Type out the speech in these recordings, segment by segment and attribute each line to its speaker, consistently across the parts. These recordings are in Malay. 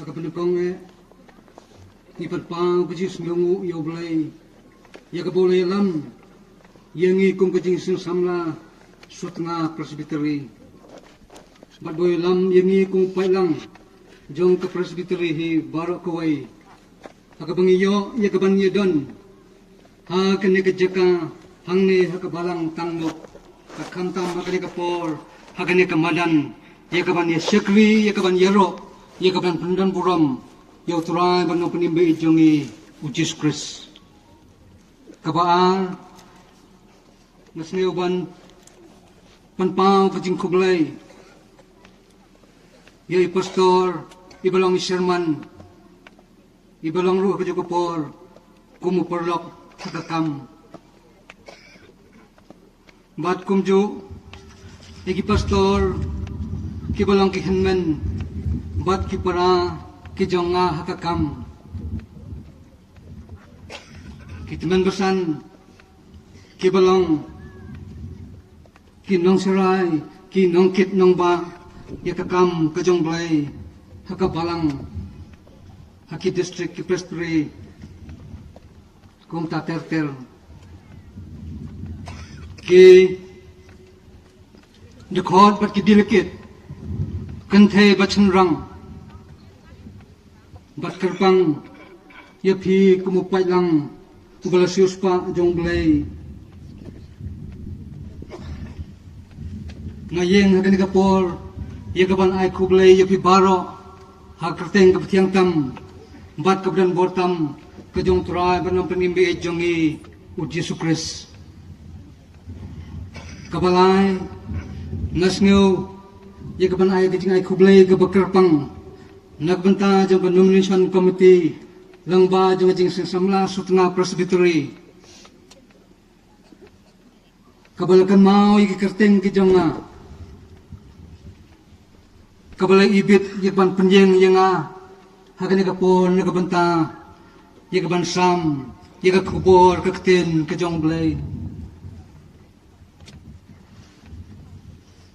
Speaker 1: Akapanukong ni patpang kajis ngungu yo blay ya kabolay lam yangi kung kajing samla sutnga presbytery badboy lam yangi kung pailang jong ka presbytery hi baro kawai akabangiyo ya kabanyo don ha kani kajaka hangni hakabalang tanglok kakantam hakani kapor hakani kamadan ya kaban ya sekri ya kaban yaro ya kaban pendan buram Yau turai bang penimba ijongi ujis Kris. Kabaan nasneu ban panpau kajing kublai. Yai pastor ibalong Sherman ibalong ruh kajukupor kumu perlok sakakam. Bat kumju igi pastor kibalong kihenmen bat kipara Kijonga hakakam Kitiman bersan Kibalong Kinong serai Kinong kit nong ba Yakakam kajong blay Hakabalang Haki district ki presbytery Kung taterter Ki Dekhot bat ki dilikit Kanthe bachan rang Bat kerpang ya phi kumupai lang balasius pa jong blay ngayeng hagan kapor ya kaban ai kublay ya phi baro ha kerteng kaptiang tam bat kabdan bortam kajong turai banam penimbi jongi uji Sukris kabalai nasngeu ya kaban ai kajing ai kublay kabakerpang Nagbanta jang nomination committee langba jang jing samla sutna presbytery kabalakan mau iki kerteng ki jonga kabalai ibit yakban penjeng yenga hagani kapon nagabanta yakban sam yaga kubor kakten ke jong blay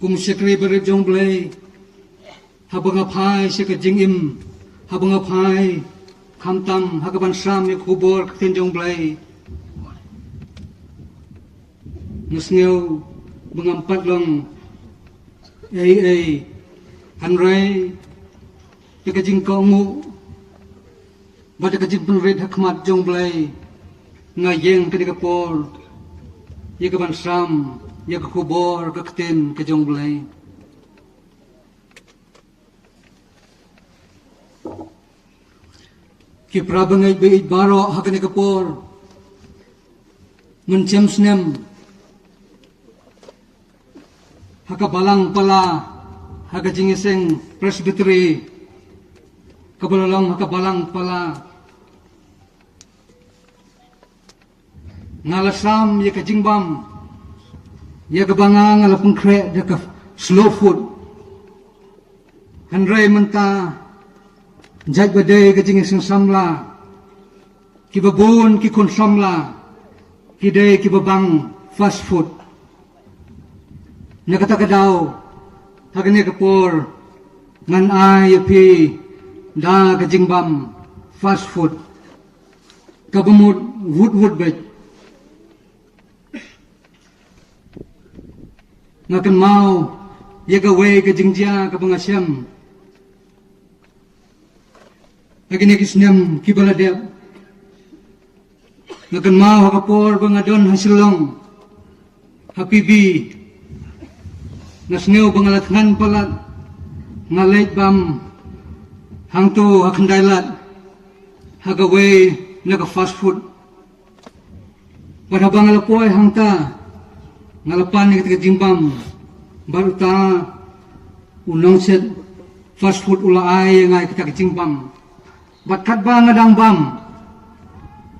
Speaker 1: kum sekre ber jong blay habang apai sekajing im habang apai kamtam hagaban sam yak hubor ketenjong blay nusngeu bengampat long hanrai yakajing kaungu bada kajing penrit hakmat jong blay ngayeng kedikapor yakaban sam yak hubor kekten kejong blay Ki prabangai beit baro hakani kapor mencem snem haka balang pala haka jingiseng presbytery kabalalong haka balang pala ngalasam ya kajingbam ya kabanga ngalapung kre ya ka slow food handrai menta Jai badai kajing iseng samla Kibabun kikun samla Kidai kibabang fast food Nakatakadaw Hagani kapor Ngan ay api Da kajing bam Fast food Kabamud wood bet Ngakan mau Yagaway kajing dia kabangasyam Agini kisnyam kibaladep Ngakan mau hakapor bangadon hasilong Hapibi Nasneu bangalatngan palat Ngalait bam Hangtu hakandailat Hagaway naga fast food Pada bangalapoy hangta Ngalapan ni ketika jimbam Baru ta Unong set Fast food ulaay ngay kita kejimbam Batkat ba ngadang bam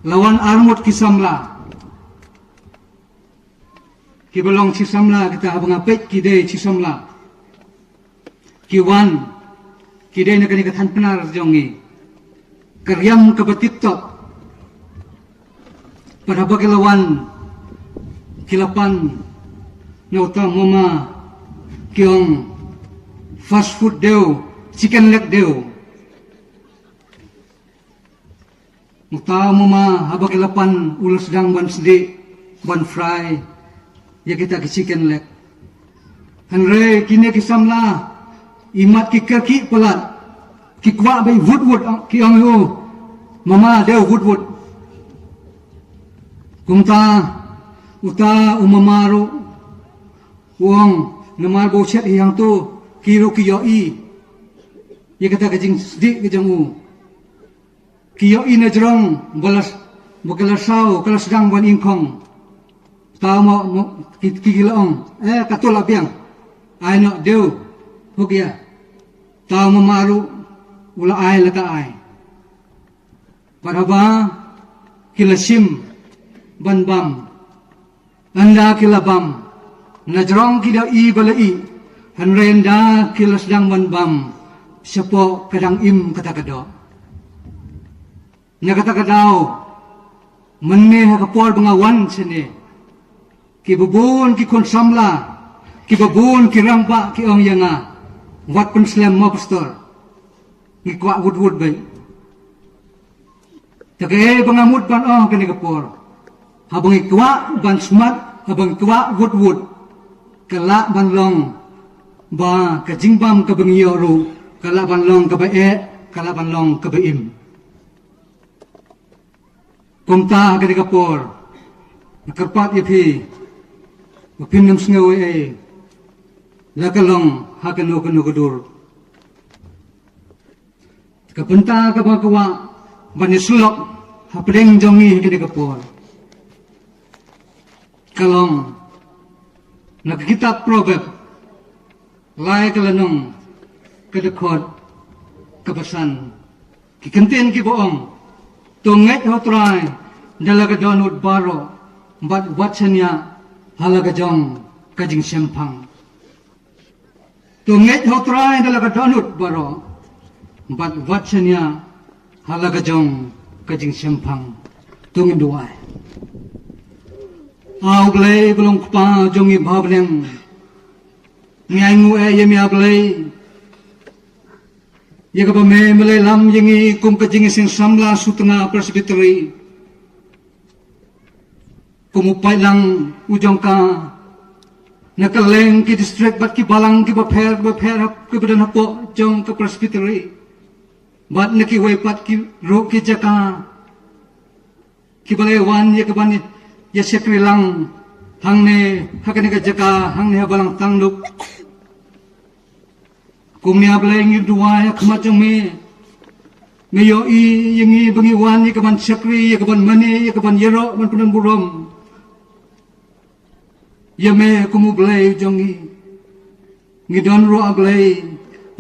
Speaker 1: lawan armut kisamla kibalong cisamla kita habang apet kide cisamla kiwan kide nakani kathan penar jongi karyam kabatitop pada bagi lawan kilapan nauta mama kiong fast food deu chicken leg deu Mutau mama habak lapan ulas sedang ban sedi ban fry ya kita kisikan lek. Hanre kini kisamla imat ki kaki pelat ki kwa bai wood ki ang yo mama deu wood kumta uta umamaru wong namar bocet yang tu kiro kiyoi ya kata kajing sedi kajang u kiyoi na jerong balas bukalasau kalau sedang ban ingkong tau mo kikilaong katul apiang ai no deu hukia tau mamaru ula ai laka ai paraba kilasim ban bam anda kilabam najrong kida i balai hanrenda kilas dang ban bam sepo kadang im kata kado nya kata kadao menne kapol bengawan sene ki bubun ki kon samla ki babun ki rangpa ki ong yanga wat penslam mo pastor ni kwa wood bay take bangamut ban ong kini kapor habang ikwa ban smart habang ikwa wood kala ban long ba kajingbam kabangyo ro kala ban long kabae kala ban long kabaim kumta kini kapor nakarpat yapi mapinam sngawe lakalong hakano kanukudur kapenta kabagawa banisulok hapring jongi kini kapor kalong nagkitab proverb lai kalanong kadakot kabasan kikantin kiboong tunget hotray dalaga donut baro bat watsanya halaga jong kajing sempang tunget hotray dalaga donut baro bat watsanya halaga jong kajing sempang tungin duai au glei belum pa jongi bhableng ngangu yemi ablei yaga ba me mele lam yengi kum kajing sing samla sutna presbytery kumupai lang ujong ka nakaleng ki district bat ki balang ki ba pher ki badan hapo jong ka presbytery bat naki way pat ki ro ki jaka ki balai wan ye ka ban ya sekri lang hangne hakane ka jaka hangne balang tangluk kumnya balai ngi dua ya kemacang me yo i yengi bangi wan ye ka ban sekri ye ka ban mane ye ka ban yero ban punan burom ya me kumu balai jongi ngi don ro aglai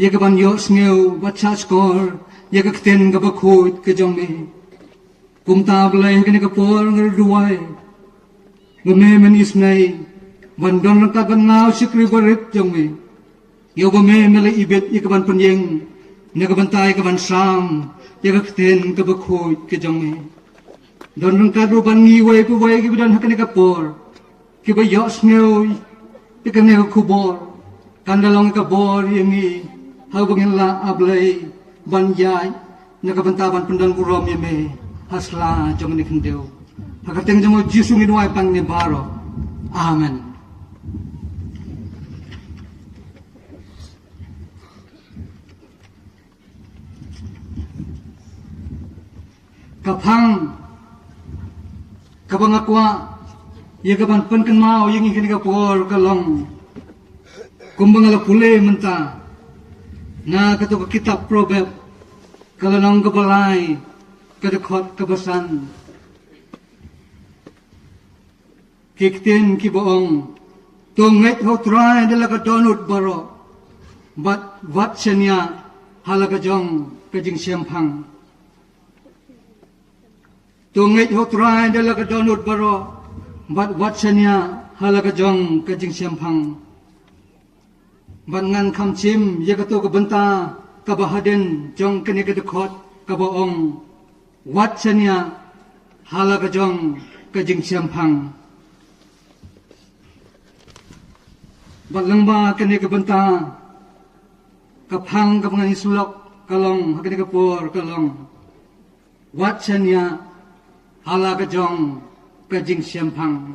Speaker 1: ye ka ban yo sneu bacha skor ye ka kten ka bakhut ke jong me kumta balai kene ka por ngur duai ngome men isnai ban don ka ban ngau sikri barit jong me yo gome mele ibet ye ka ban penyeng ne ka ban tai ka ban sam ye ka kten ka bakhut ke jong me don ka ru ban ngi wai pu wai ki ban hakane ka por ki ba yo sneu ye ka ne ka kubor kandalong ka bor yengi hau bangin la ablai ban yai ne ka ban ta ban pendan burom ye me hasla jong ni kendeu hakateng jong jisu ngi duai pang ni baro amen kapang kabangakwa ye kaban penken mau yengi kini kapor kalong kumbangala pule menta na kato kitab proverb kalanong kabalay kadakot kabasan kiktin kiboong tunget hotray dalaga donut baro bat watsanya halaga jong kajing siyempang tunget hotray dalaga donut baro bat watsanya halaga jong kajing siyempang bat ngan kamchim yagato kabenta kabahaden jong kene kadakot kaboong watsanya halaga jong kajing siyempang balangba kene kabenta kapang kapangan isulok kalong hakene kapor kalong Watchanya halagajong kajing siampang.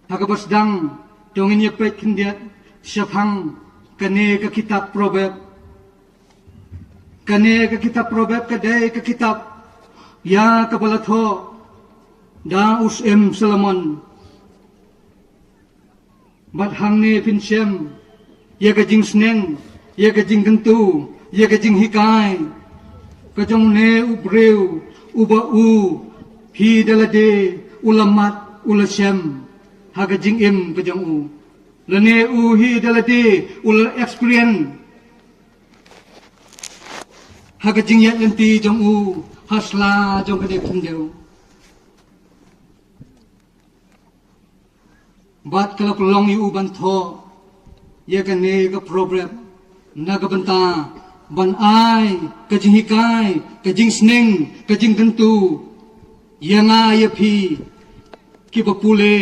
Speaker 1: Hagabasdang dongin yapet kendiat siapang kane ke kitab Proverb. Kane ke kitab Proverb kadai ke kitab ya kabalatho da usem Solomon. Bat hangne pinsem ya kajing sneng ya kajing kentu ya kajing hikai kajong ne ubreu uba u hi dalade ulamat ulasem hagajing im kajong u lene u hi dalade ul experience hagajing ya nanti jong u hasla jong kade kunjau bat kalau pelong yu banto ya kan ne ka problem naga banta ban ai kajing hikai kajing sneng kajing tentu ya nga ya phi ki bapule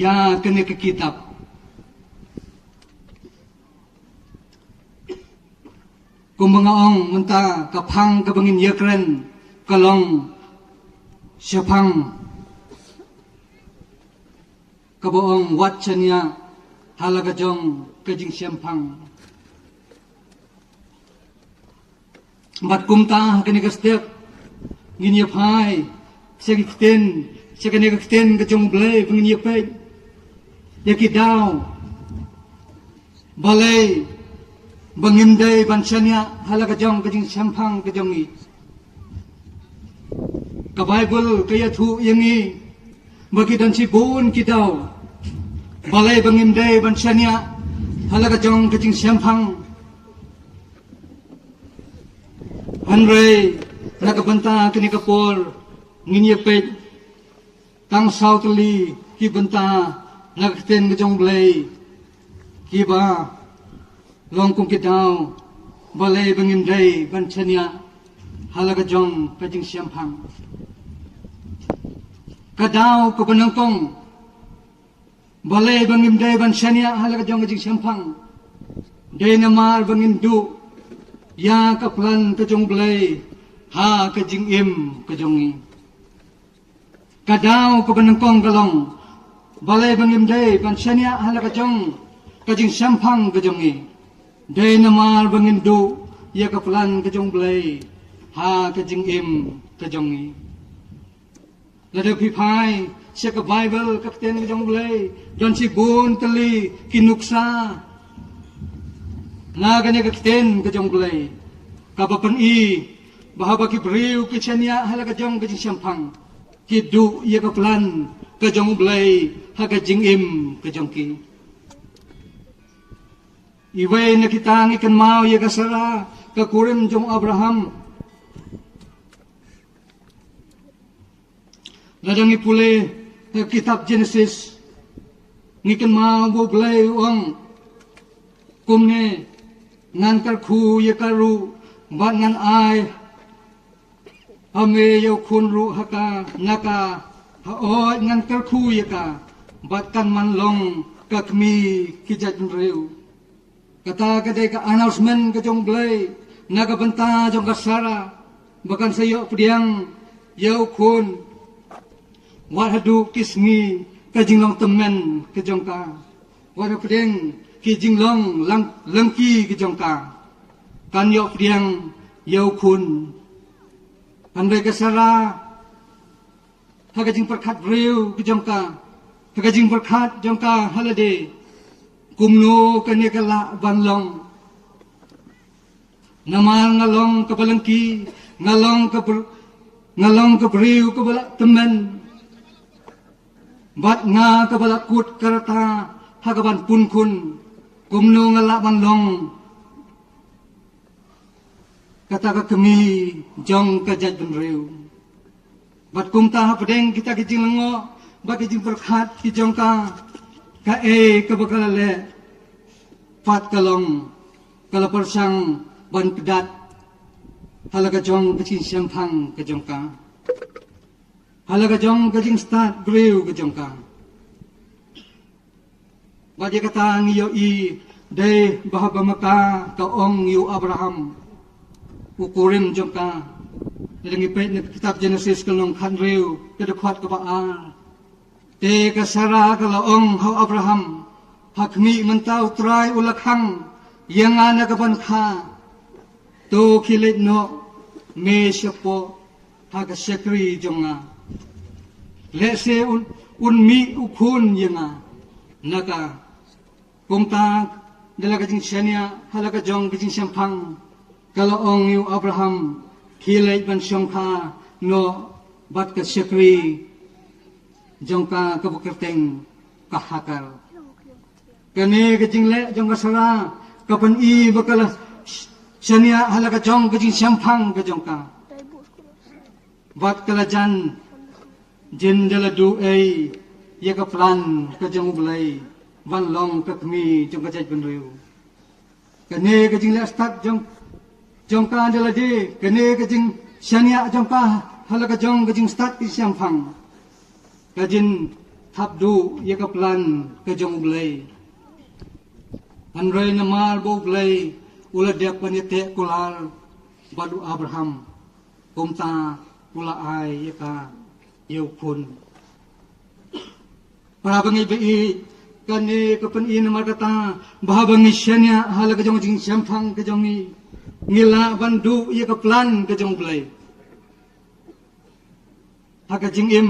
Speaker 1: ya kene ke kitab kumbangaong menta kapang kabangin yakren kalong syapang kaboong watchanya halagajong kajing siampang mat kumta kani kastek nginya phai segiten segane kten kajong blai nginya pe yakidau balai bangindai banchanya halagajong kajing siampang kajongi ka bible kaya thu yangi bagi dan si bun kidau balai bangindai banchanya halagajong kajing siampang Andre nakabanta kini kapor nginyepet tang sautli ki banta nakten kajong blai ki ba long kung kidau balai bangindai banchanya halagajong kajing siampang kadau kabanangkong balai bangindai banchanya halagajong kajing siampang dai namar bangindu ya kaplan kajong blai ha kajing im kajongi kadau kabanangkong kalong balai bangindai banchanya halagajong kajing siampang kajongi dai namar bangindu ya kaplan kajong blai ha kajing im kajongi lada pipai siya ka Bible kakten kajong blai don si bun tali kinuksa na ganya kakten kajong blai kapapan i bahaba ki briu kichanya halagajong kajing siampang kidu ya kaplan kajong blai ha kajing im kajong ki iwe na kitang ikan mau ya kasara kakurim jong Abraham ladang ipule kitab Genesis ngikan mau bo blai uang kumne ngan karku ya karu bat ngan ai ame yo kun ru haka naka ha oi ngan karku ya ka bat kan man long kakmi kijat reu kata kadai ka announcement ka jong blai naga banta jong kasara bahkan sayo pediang yo kun wat hadu kisngi ka jinglong temen ka jong ka wat pediang ki jinglong lang lengki ka jong ka kan yo pediang yo kun andai kasara hagajing perkhat reu ka jong ka hagajing perkhat jong ka holiday kumno kanikala banlong namal ngalong kabalangki ngalong kabriu kabala temen bat nga kabala kut karata hagaban punkun kumno ngala banlong kata ka kami jong kajat benriu bat kumta padeng kita kijing lengo bat kijing perkhat kijong ka kabakalale pat kalong kalaparsang ban pedat halagajong kajing siampang kajong ka halagajong kajing start griu kajong ka bagi kata ngiyo i Day bahabamaka kaong yu Abraham ukurim jong ka ilang ipait na kitab Genesis kalong kanriw kadakwat kabaal te kasara kalaong hau Abraham hakmi mentaw try ulakhang yang nagaban ka to kilit no me siyapo hagasyakri jong nga lese unmi ukun yang nga naga kumtag dalaga jing syania halaga jong gijing syampang kalaong yu Abraham kilay ban syongka no bat ka syakri jongka kabukerteng kahakal kane gijing le jong kasara kapan i bakala syania halaga jong gijing syampang ka jongka bat kalajan jin daladu ay yaka plan ka jong ublay van long kakmi jong kajaj benriu kane kajing la start jong ka jala de kane kajing syania jong ka halaga jong kajing start ki syampang kajin thabdu yaka plan ka jong ublay anray namal bo ublay ula dak panite kular badu Abraham kumta ula ay yaka yukun para bangi bi kane kapan ina markata bahabangi syania halaga jong jing syampang ke jongi ngila bandu ia ka plan ke jong blai haga jing im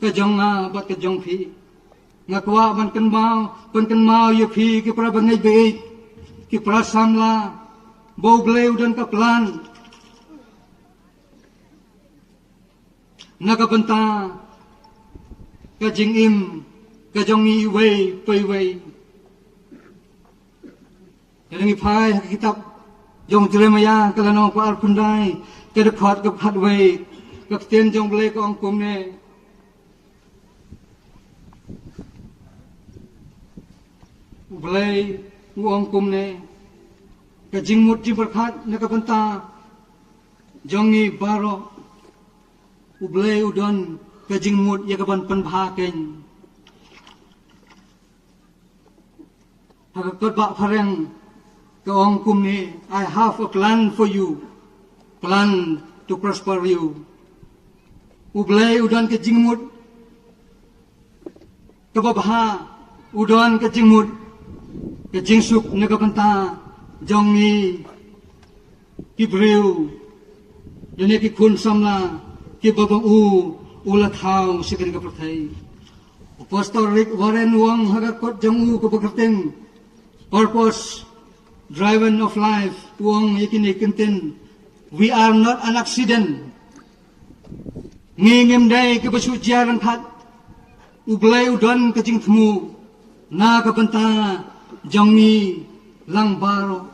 Speaker 1: ke jong bat ke jong phi ngakwa ban kan mau ye phi ke pra bangai be ke pra samla bo blai udan ka plan nakabanta ke jing im kajongi way pay way yang ipai kitab jong Jeremia kalano ko arpundai kedekat ke phat way kapten jong blai ko angkum ne blai angkum ne kajing mut ji berkhat nakapanta jongi baro ublai udon kajing mut yakaban panbha ken Hagakot ba parang kaong kumni, I have a plan for you, plan to prosper you. Ublay udan ke jingmut, kababha udan ke jingmut, ke jingsuk nagapanta, jongi, kibriw, yun ki kun samla, ki babang ulathaw sikari kapatay. Pastor Rick Warren Wong hagakot jong kapakarteng, purpose driven of life tuong yakinikintin we are not an accident ngingem day kebasujaran khat ublay udon kajing thmu na kapanta jongi langbaro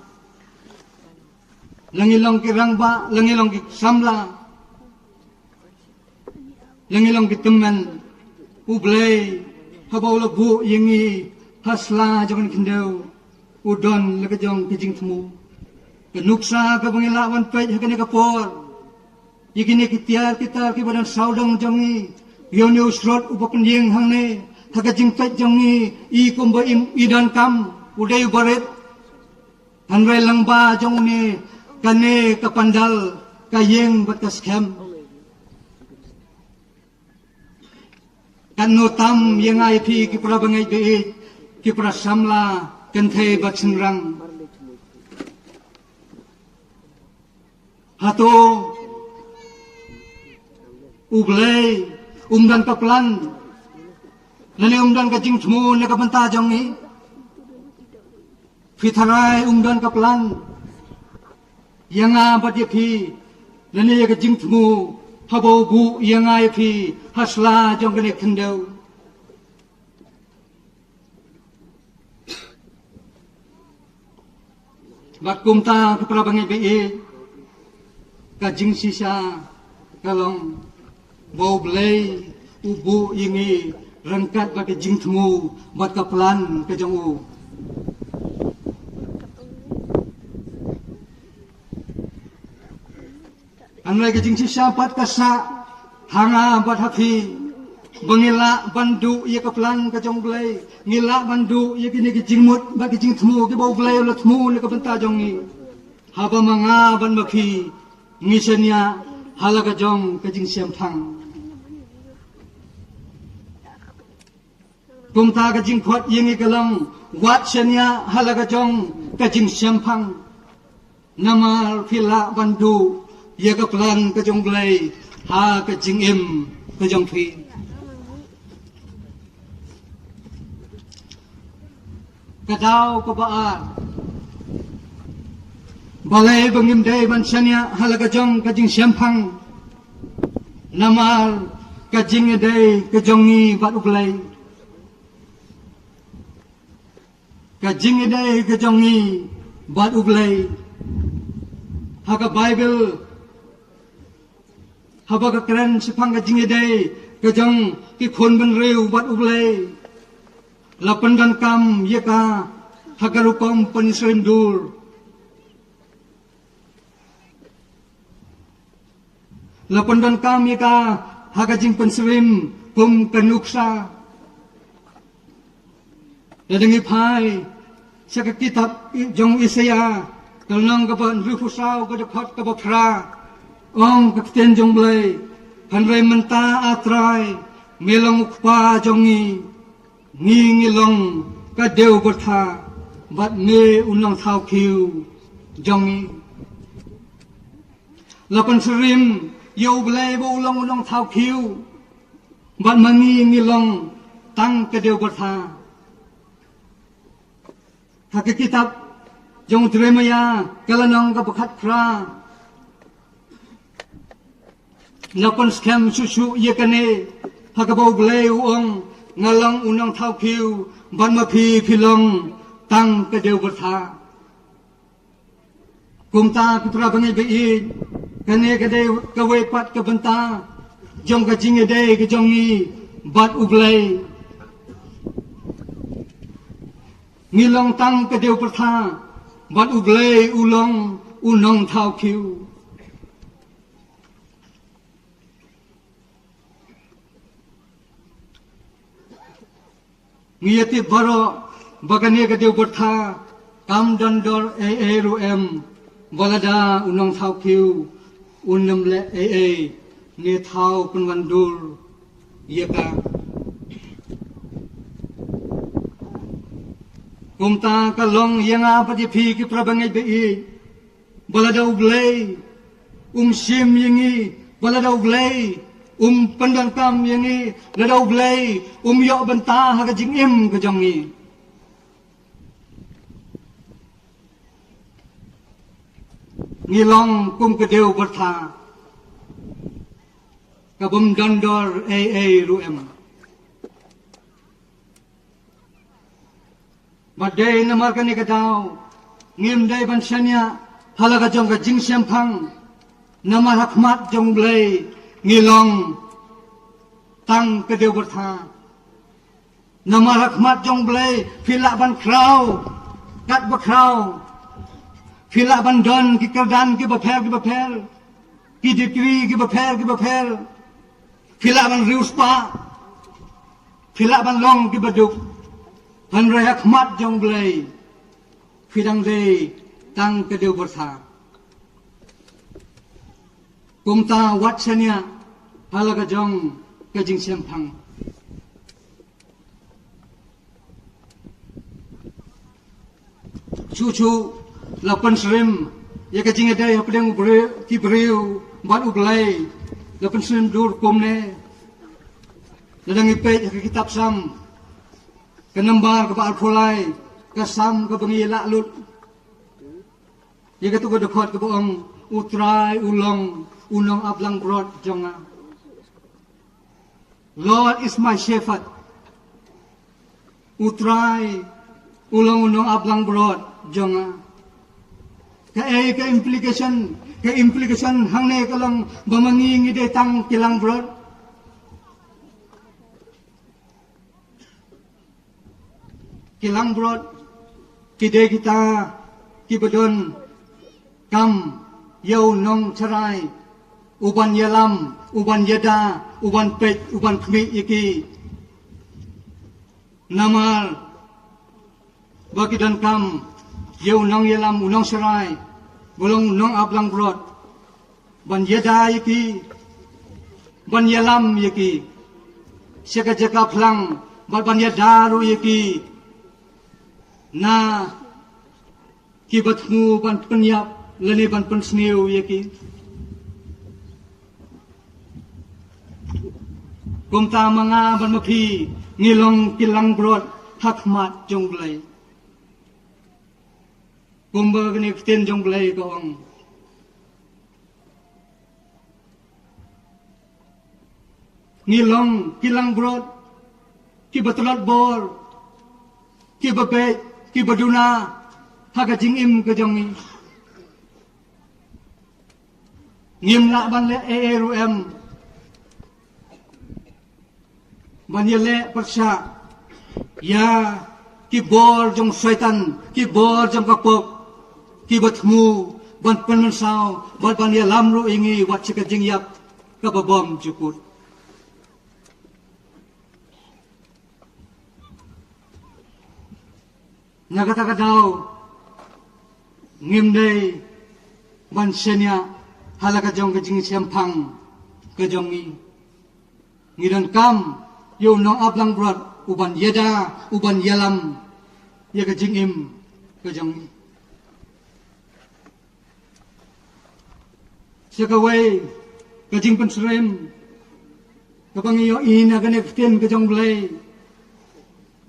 Speaker 1: langilong ki rangba langilong ki samla langilong ki teman ublay habaw labu yangi hasla jangan kendau udon lagajong kijing temu kenuksa ka bangilawan pay hakane kapor yikini kitiar kita ki badan saudang jongi yoni usrot upapending hangne thagajing pay jongi I kumba idan kam uday baret hanray langba jong ni kane kapandal kayeng batas kem kanutam yang ai phi ki prabangai be ki prasamla kenthe batsingrang hato ublay umdan kaplan nani umdan kajing thmu nakapanta jongi fitharai umdan kaplan yanga badye phi nani kajing thmu habo bu yanga phi hasla jongane khendau bat kumta kepala bangai be kajing sisa kalong bau blai ubu ingi rangkat bat kajing temu bat kaplan kajong u anai kajing sisa bat kasa hanga bat hafi bangila bandu ia kaplan ka jong blai ngila bandu ia kini ki jingmut ba ki jing thmu ki bo blai la thmu le ka banta jong ni haba manga ban makhi ngisania halaga jong ka jing siam phang kumta ka jing khot yengi kalang wat senia halaga jong ka jing siam phang namal phila bandu ia kaplan ka jong blai ha ka jing em ka jong phi kadau ko ba balai bangim dei ban sania halaga jong ka jing siam phang namal ka jing dei ka jongi bat ublai ka jing dei ka jongi bat ublai haga bible haba ka kran sipang ka jing dei ka jong ki khon ban reu bat ublai lapan dan kam yeka hagarupam panisrim dur lapan dan kam yeka hagajing panisrim pum kanuksa dadangi phai saka kitab jong Isaya kalnang kapan rufusau kadakhat kabapra ong kakten jong blai hanrai menta atrai melang ukpa jongi ngi long ka deu bertha bat ne unang thau khiu jongi lapan serim yo blai bo long unang thau khiu bat mangi ngi long tang ka deu bertha ha ke kitab jong Jeremia kalanong ka bakhat kra lapan skem susu ye kane ha ka bo blai uong ngalang unang thau khiu ban ma phi philong tang ka deu bertha kumta putra bangai bei kane ka deu ka we pat ka banta jong ka jing dei ka jongi bat ublai ngilong tang ka deu bertha bat ublai ulong unang thau khiu ngiyati baro bagane ka deu bertha kam dandor ru em balada unong thau khiu unam le ne thau punwandur yeka kumta kalong yanga pati phi ki prabangai bei balada ublai sim yengi balada ublai pandan kam yengi ladau blai yo banta ha ka jing em ka jongi ngilong kum ka deu bertha ka bum dandor ru em badai namar ka ni ka dau ngim dai ban sanya halaga jong ka jing siam phang namar hakmat jong blai ngilong tang ka deu bertha namar hakmat jong blai phila ban krau kat ba krau phila ban don ki kardan ki ba pher ki dikri ki ba pher phila ban riuspa phila ban long ki ba duk han ra hakmat jong blai phidang dei tang ka deu bertha kumta wat sania halaga jong ka jing siam phang chu lapan serim ya ka jing dai pedang bre ki breu bat ublai lapan serim dur komne ladang ipe ka kitab sam ka nambar ka ba alpolai ka sam ka bangila lut ya ka tu ka dekhot ka boong utrai ulong unong ablang brod jonga Lord is my shepherd utrai ulong unong ablang brod jonga ka implication hangne kalang bamangi ngide tang kilang brod kilang brod kide kita kibadon kam yau nong charai uban yalam, uban yada, uban pet, uban kmi iki. Namal bagi dan kam, ye unang yalam, unang serai, bolong unang ablang brod, ban yada iki, ban yalam iki, seka jaka plang, ban yada ru iki, na kibatmu ban penyap, leni ban pensniu iki. Kumta mga ban mapi, ngilong kilang brod, hakmat jong belai. Kumba kini keten jong belai kaong. Ngilong kilang brod, kibatulot bor, kibabet, kibaduna, haga jingim ke jongi. Ngimla ban le ERUM, ban yele persya, ya kibor jong syaitan, kibor jong kapok, kibatmu ban penensau, ban ya lamru ingi wat cika jingyap kababom jukut. Nagata-kadaw ngimday ban senya halaka jong kajing siampang kajongi ngidan kam yo nong ablang brod uban yeda uban yalam ya kajing im kajongi sekawai kajing pensrem kapang iyo ina kanekten kajong blay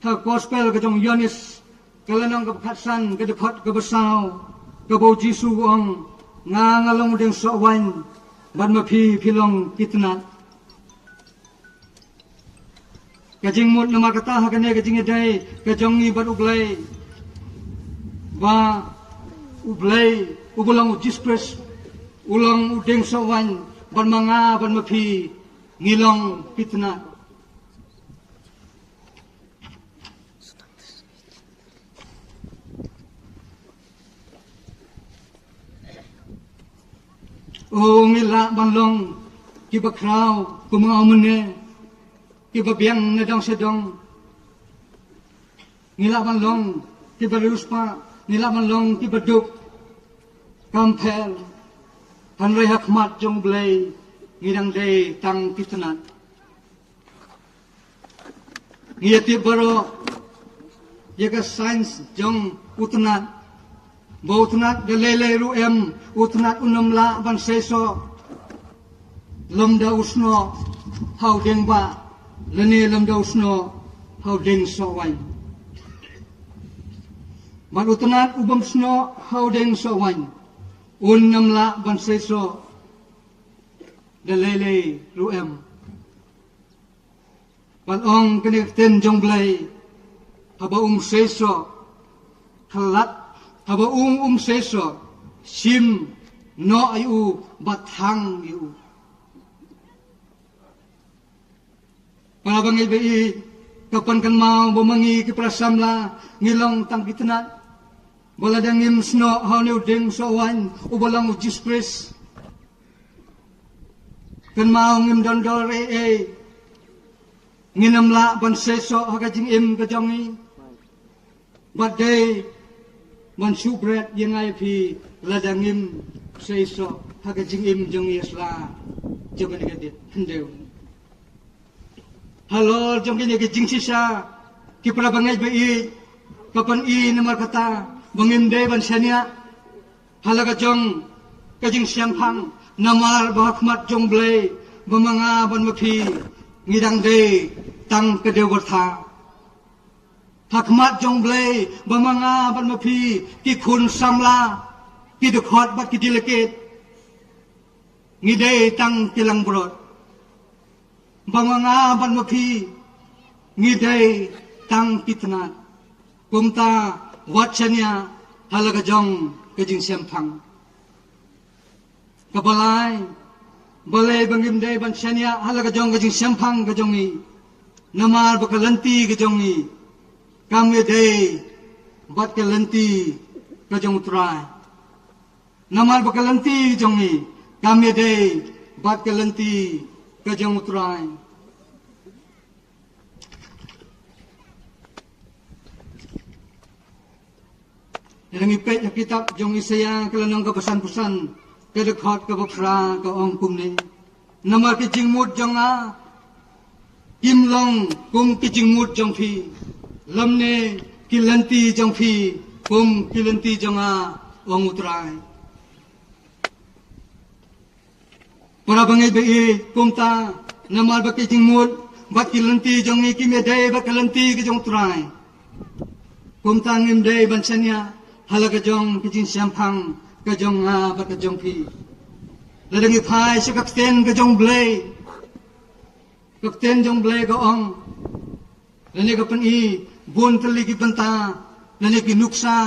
Speaker 1: ta gospel kajong yonis kalanang kapakatsan kadepot kabasaw kabau jisu ang ngalong deng sowan ban mapi pilong kitna kajing mut nama kata hakane kajing edai kajongi ban ublay ba ublay ubulang jispres ulang udeng sowan ban manga ban mapi ngilong kitna oh ngila banlong kiba kraw kumang amune kiba biang nadang sedong ngila banlong kiba luspa ngila banlong kiba duk kampel hanrei hakmat jong blay ngidang day tang kitnat ngiyati baro yaga science jong utnat Bautnat galele ruem utnat unamla ban seso lamda usno hau dengba lene lamda usno hau deng sowan ban utnat ubam sno hau deng sowan unamla ban seso galele ruem ban ong kenekten jongblay haba seso halat haba seso sim no ayu bathang yu panabang ibi kapan kan mau bumangi kiprasamla ngilong tang kitna baladang im sno hanu ding sowan ubalang jispres kan mau ngim dondor nginamla ban seso hakajing im kajongi badai man subret yang ai pi ladangim seiso haga jingim jong yesla jaman gadit hendeu halo jong kini ke jing sisa ki pra bangai bei kapan i nomor kata bangim de ban sania halaga jong ke jing siang phang namar bahakmat jong blay bamanga ban mapi ngidang de tang ke deu bertha hakmat jong blay bamanga ban mapi ki khun samla ki dukhot bat ki dileket ngidei tang kilang brod bamanga ban mapi ngidei tang kitna kumta wachanya halaga jong kejing sempang kabalai balai bangim dei ban chanya halaga jong kejing sempang kejongi namar bakalanti kejongi kami day bat kalanti kajong utray namar bakalanti jongi kami day bat kelanti ke jong utrai yang ipet kitab jong Isaya kelanong ke pesan-pesan ke dekat ke bapra ke ong kum ni nama ke jingmut jong a kim long kum ke jingmut jong phi lam ne kilanti jong phi kum kilanti jong a ong utrai para bangai be kum ta nama ba ke jingmut bat kilanti jong ni kim dai ba kilanti ke jong utrai kum ta ngim dai ban chania hala ke jong ke jing siampang ke jong a ba ke jong phi ladang i phai se kapten ke jong blai kapten jong blai ke ong lane ke pen i bon tali ki penta lane ki nuksa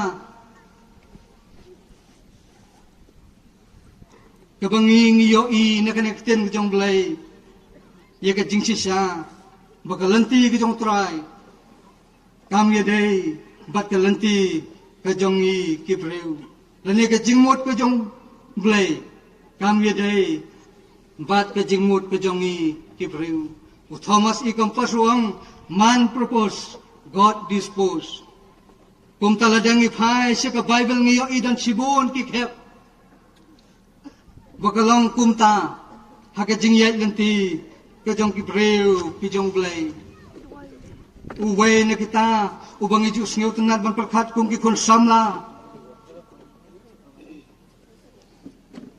Speaker 1: ke banging yo i na ke kapten ke jong blai ye ke jing sisa ba ke lanti ke jong trai kam ye dei bat ke lanti ke jong i ki breu lane ke jingmut ke jong blai kam ye dei bat ke jingmut ke jong i ki breu Thomas i kompas ruang man propose God dispose kum taladang i phai se ka Bible ngi yo i dan sibon ki khep bakalong kum ta ha ke jing ye lanti ke jong ki breu ki jong blai uwe na kita ubang iju sneu tenat ban perkhat kum ki kon samla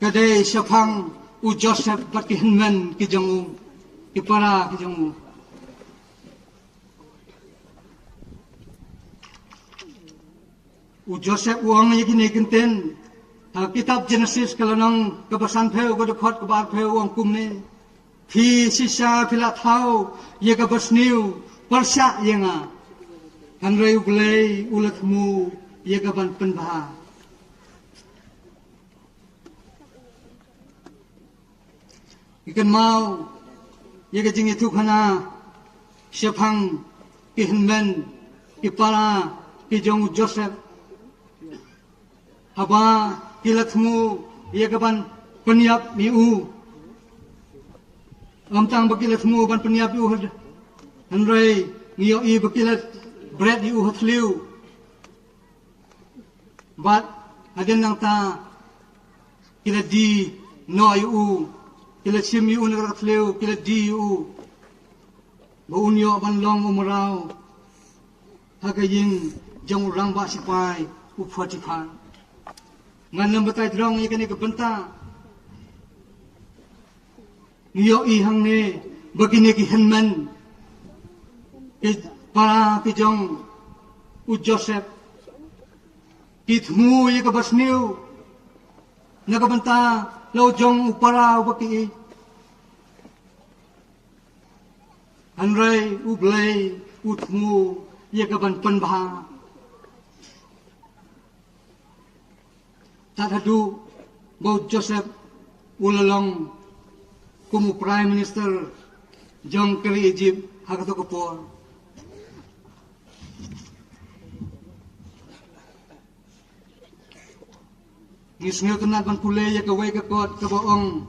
Speaker 1: kadai syafang u Joseph bat ki henman ki jong ki para ki jong u Joseph uang ye ki ne kenten kitab Genesis kalanang kebasan pheu ko dekhot ko bar pheu uang kum ne phi sisa phila thau ye ka basniu Persya yenga hanrei uglei ulatmu ye ka ban penbha ikan mau ye ka jing itu khana syafang ki henmen ki para ki jong Joseph haba kilatmu ye ka ban penyap miu amtang bakilatmu ban penyap miu hanrei ngiyo i bakilat bread i uhatliu bat aden nang ta kila di no yu kila sim yu nakatliu kila di yu baunyo ban long umrao hagayin jong rang ba sipai u 45 ngan nam batai drong i kani ka banta ngiyo i hang ne bagine ki henman para ki jong u Joseph kitmu ye ka basniu nakabanta lo jong u para u baki anrei u blai u thmu ye ka ban pan bha tathadu bo Joseph ulalong kumu prime minister jong kali Egypt hakato ko por ngisngeu tenat ban pule ya ka wei ka kot ka boong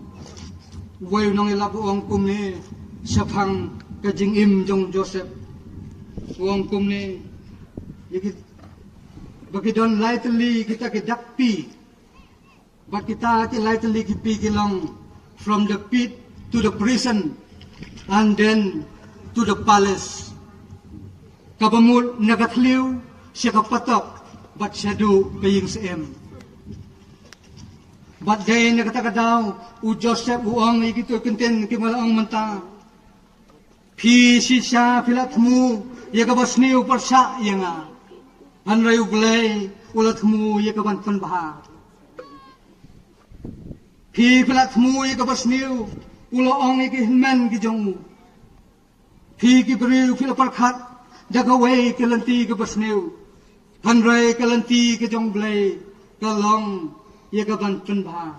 Speaker 1: wei nong ila boong kum ni saphang ka jing im jong Joseph boong kum ni yaki bagi don lightly kita ke dakpi but kita ke lightly ki pi kilong from the pit to the prison and then to the palace kabamul nagathliu siya kapatok but siya du paying sem but day nagatakadaw u Joseph uang ikito kenten kimalaang manta phi sisa philathmu yakabasniu parsa yanga hanrai uglei ulathmu yakaban panbha phi philathmu yakabasniu uloong ikihinmen ki jong phi ki briu phila parkhat jagawei kelanti ke basniu hanrai kelanti ke jong blei kalong yakaban panbha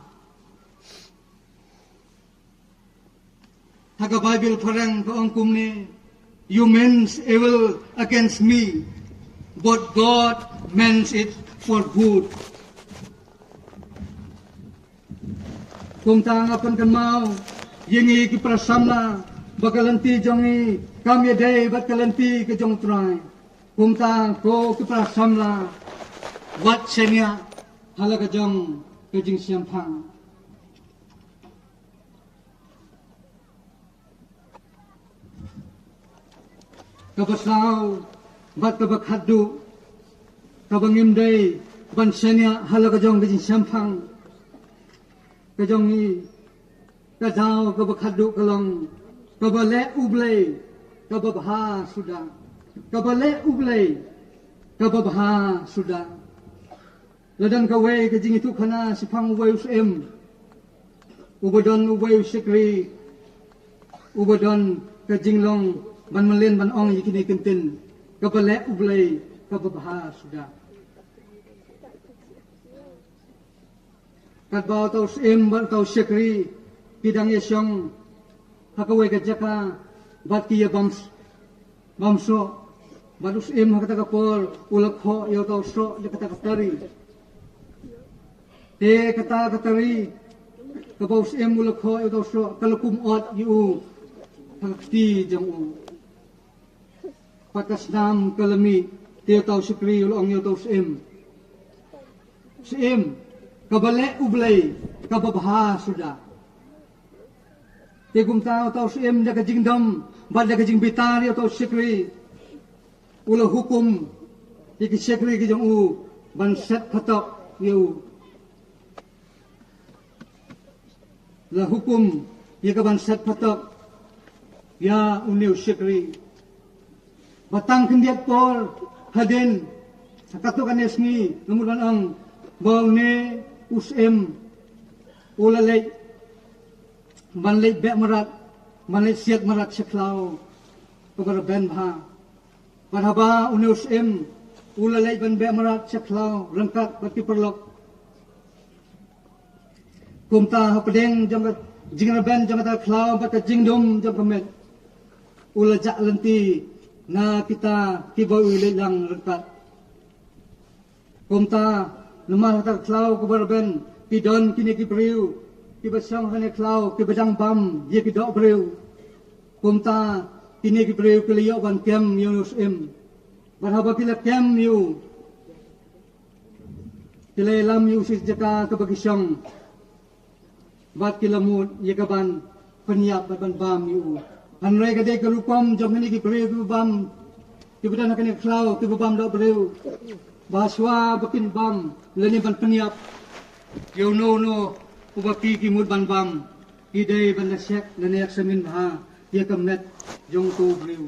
Speaker 1: Haga Bible parang kaong kumni you meant evil against me but God meant it for good kung tang apan kan mau yengi ki prasamna bakalanti jongi kami day bakalanti ke jong trai kumta ko ki prasamna wat senia halaga jong ke jing siam phang kabasau bat kabakadu kabangim day ban senia halaga jong ke jing siam phang ke jong ni kajau kabakadu kalong kabale ublay kababha sudah kabale ublay kababha sudah ladang kawe kajing itu kana sipang uway usem ubadon uway usikri ubadon kajing long ban malen ban ong yikini kentin kabale ublay kababha sudah kadbao tau usem ban tau sikri Pidang yasyong hakaway kajaka bat kiya bamso badus im hakata kapor ulak ho yaw tau so yakata katari te kata katari kapaus im ulak ho yaw tau so kalukum ot yu hakti jang u patas nam kalami te tau sikri ulong yaw tau sim kabale ublay kababha sudah Tegum tao tau siem da kajing dam bad da kajing bitari tau sikri ula hukum iki sikri ki jong u ban set phatok yu la hukum ye ka ban set phatok ya uniu sikri batang kendiat por haden sakatukan esni namudan ang baune usem ula lay man lay be marat man lay siat marat seklau kepada ben bha padhaba unius em ula lay ban be marat seklau rangkat bati perlok kumta hapdeng jam jingna ben jam ta klau bat jingdom jam kamet ula jak lenti na kita kibau ilang rangkat kumta lemah ta klau kepada ben pidon kini kipriu kibasang hane klau kibadang bam ye kidok breu kumta kini kibreu keliyo ban kem yunus em barhaba kila kem yu kila lam yu sijaka kabagisang bat kila mut ye kaban penyap ban bam yu hanre kade kerupam jom ni kibreu kibam kibadang hane klau kibam dok breu baswa bakin bam leni ban penyap you no Ubaki ki mud ban bam idai ban sek lanek samin bha ye kamet jong tu briu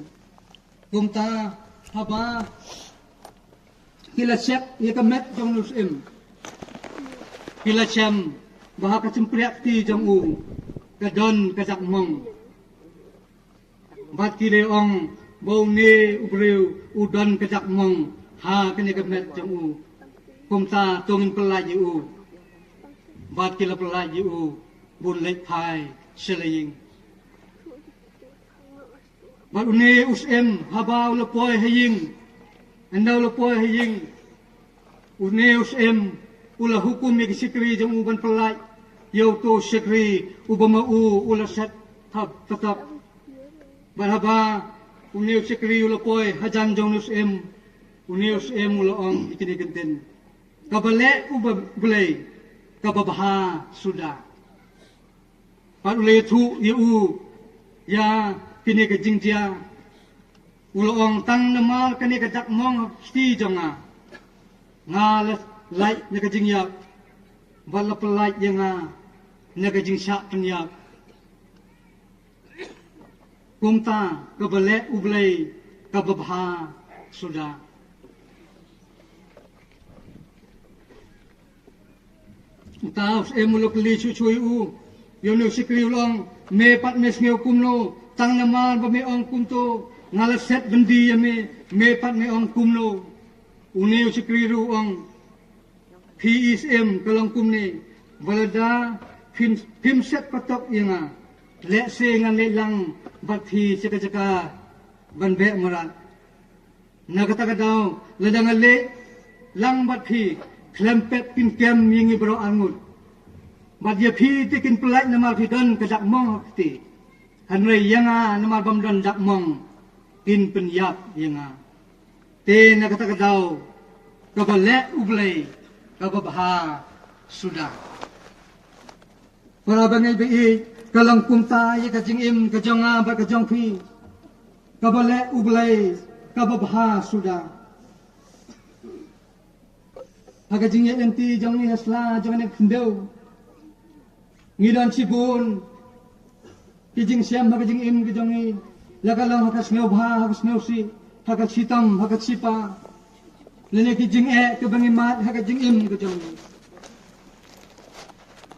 Speaker 1: kumta haba kila sek ye kamet jong nus im kila cham bha ka chimpriak ti jong u ka don ka jak mong bat ki le ong bo ne ubriu udon ka jak mong ha ka ne kamet jong u kumta tongin pelai u bat kila pelai u bun lek pai selaying bat une usem habau lepoi haying andau lepoi haying une usem ula hukum ye sikri jong ban pelai yo to sikri ubama u ula set thap tatap barhaba une sikri ula poi hajan jong usem une usem ula ong ikini genten kabale ubulay kababha sudah pat ule thu yu ya kini ke jingjia ulong tang namal kini ke dak mong sti jonga nga lai ne ke jingya wala pelai yang ne ke jingsha penya kumta kabale ublay kababha sudah taus emulok li chui u yono sikri ulong me pat mes ngeu kumno tang namal ba me ong kumto ngalaset bendi ya me pat me ong kumno uneu sikri ru ong PSM kalong kumne balada phim set patok yanga le se ngan le lang bat thi chaka ban be marat nagata kadau ladang le lang bat thi klempet pin kem yingi bro angut Bat ye pi tikin pelai namal pidon kedak mong ti. Hanrei yanga namal bamdon dak mong tin penyap yanga. Te na kata kadau kabale ublei kababha sudah. Para bangai bi kalang kumta ye kajing im kajonga ba kajong pi. Kabale ublei kababha sudah. Hakajing ye enti jong ni hasla jong ni kendau. Ngidon cibun kijing siam hakajing im kijongi lakalang hakas neobha hakas neosi hakas hitam hakas sipa lene kijing kebangi mat hakajing im kijongi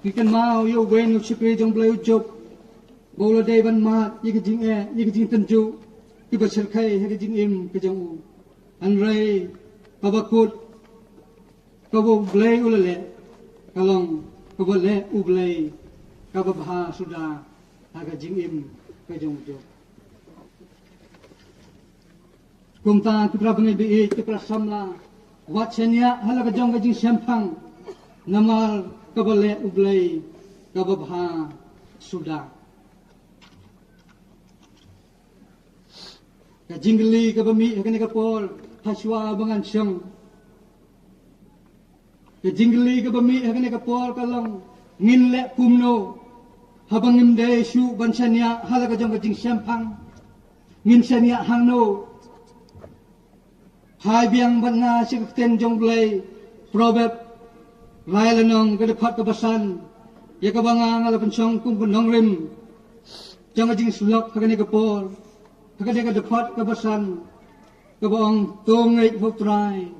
Speaker 1: kikan mau yo wen sipri jong blai ujok bolo dai ban mat ye kijing tenju kibasir khai hakajing im kijong anrai kabakut kabo blai ulale kalong kabale ublai kababha sudah agak jingim kejong jo. Kumta kita bengi bi kita samla watsenya hala kejong kejing sempang namal kabale ublai kababha sudah. Kajingli kabami kene kapol haswa bangan syang. Kajingli kabami kene kapol kalong ngin le kumno habang ngimde shu bansanya halaga jong kajing sempang ngin sanya hangno hai biang banga sikten jong blai probab lailanong kedepat kebasan ya kabanga ngala pencong kum kunong rim jong kajing sulok kagane kapor kagane kedepat kebasan kabong tongei hotrai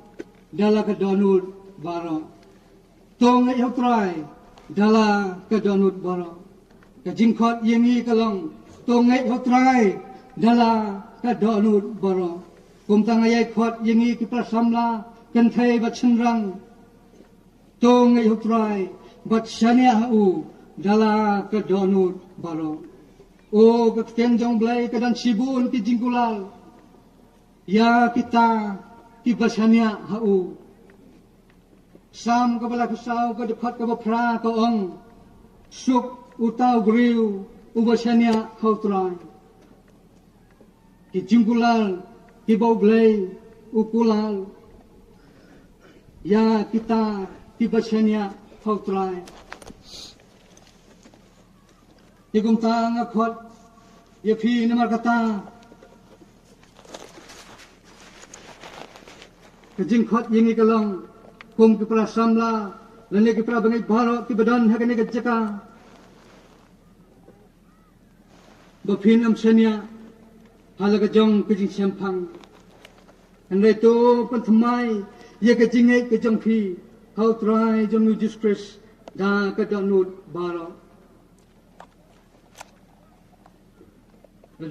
Speaker 1: dala kadonut baro tongei hotrai dala kadonut baro kajingkot yengi kalong tongai hotrai dala kadonut baro kumtang ayai khot yengi kiprasamla kanthai bachenrang tongai hotrai bachania u dala kadonut baro o kakten jong blai kadan sibun ki jingkulal ya kita ki bachania u sam kabala kusau ka depat ka bapra ka ong suk utau griu ubasania hautrai ki jingkulal ki bauglei ukulal ya kita ki bachania hautrai igum ta ngakot ye phi namar kata ki jingkhot yengi kalong kum kipra samla lene kipra bangai baro ki badan hakane ka jaka baphin am senia halaga jong kijing sempang andai to panthmai ye ka jingai ka jong phi how try jong nu disgrace da ka donut baro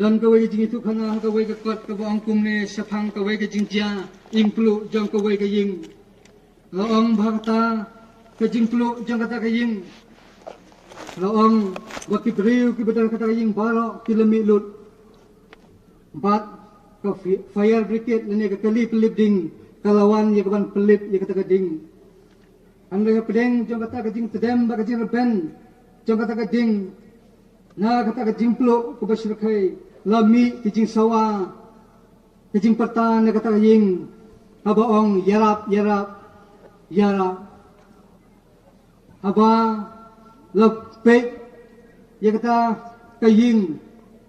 Speaker 1: dan ka wei jing tu khana ka wei ka kot ka bong kum ne saphang ka wei ka jingja implu jong ka wei ka ying laong bhakta kejingplu jang kata kaying laong baki priu ki bedan kata kaying baro kilami lut bat ka fire brigade ne ka kali pelip ding kalawan ye kaban pelip ye kata kading andre ka pedeng jang kata kajing tedem ba kajing reben jang kata kajing na kata kajingplu ku basir khai lami kijing sawa kijing pertan ne kata kaying abaong yarap yara haba lepek ya kata kaying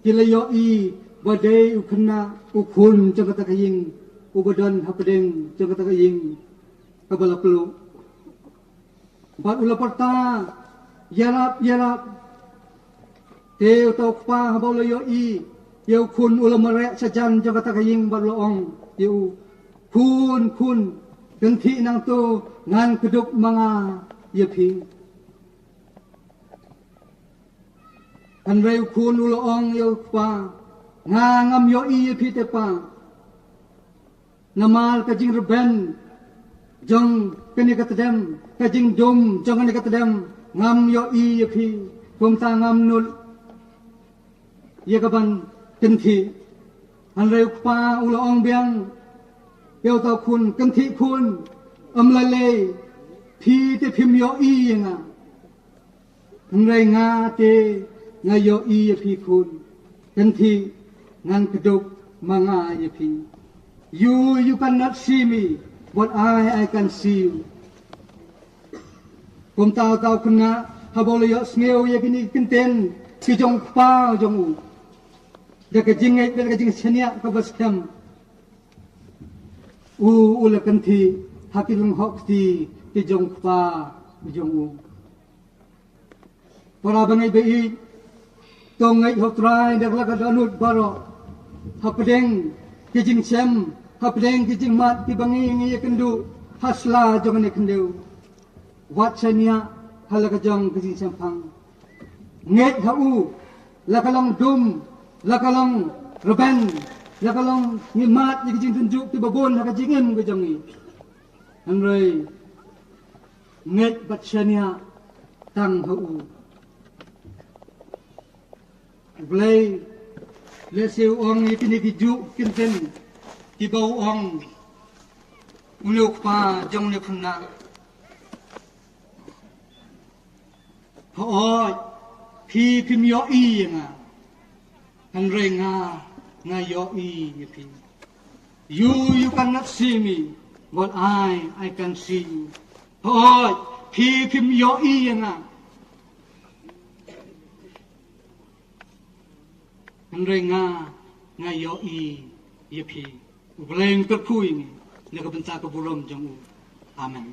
Speaker 1: kilayo i badai ukna ukun jang kata kaying ubadan hapedeng jang kata kaying kabala pelu bat ula parta yarap te utau pa habolo yo i yo kun ula mare sajan jang kata kaying bat loong yo kun ganti nang tu ngan keduk mga yepi kan reu kun uloong yo pa ngam yo i yepi te pa namal kajing reben jong kene katadem kajing dum jong kene katadem ngam yo i yepi kum ta ngam nul ye kaban ganti kan reu pa uloong biang yo ta kun kanthi kun amlale phi te phim yo i nga Ngai nga te ngayo I yapi kun kanthi ngan keduk manga yapi. You cannot see me, but I can see you. Kum tao kuna habolo yo smeo yakini kinten si jong pa jong u. Jaka jingai jaka jing senia ka baskem. Ula kanthi hakilung hok ti jong pa jong u. Para bangai bei tongai hok trai dak la ka danut baro. Hapdeng ki jing sem hapdeng ki jing mat ki bangi ngi kendu hasla jong ne kendu. Wat senia halaga jong ki jing sempang. Nget hau lakalong dum lakalong reben lakalong ni mat ki jing tunjuk ti babon haka jingem ke jong ni. Anrei nget bat senia tang hau. Blay leseu ong ikini kiju kinten kibau ong uluk pa jong ne phunna hoi phi phim yo I nga han re nga yo I phi you cannot see me but I can see you hoi phi phim yo I nga Andai nga yo I yapi. Ubleng terpui ni. Naga bentak keburom jong u. Amen.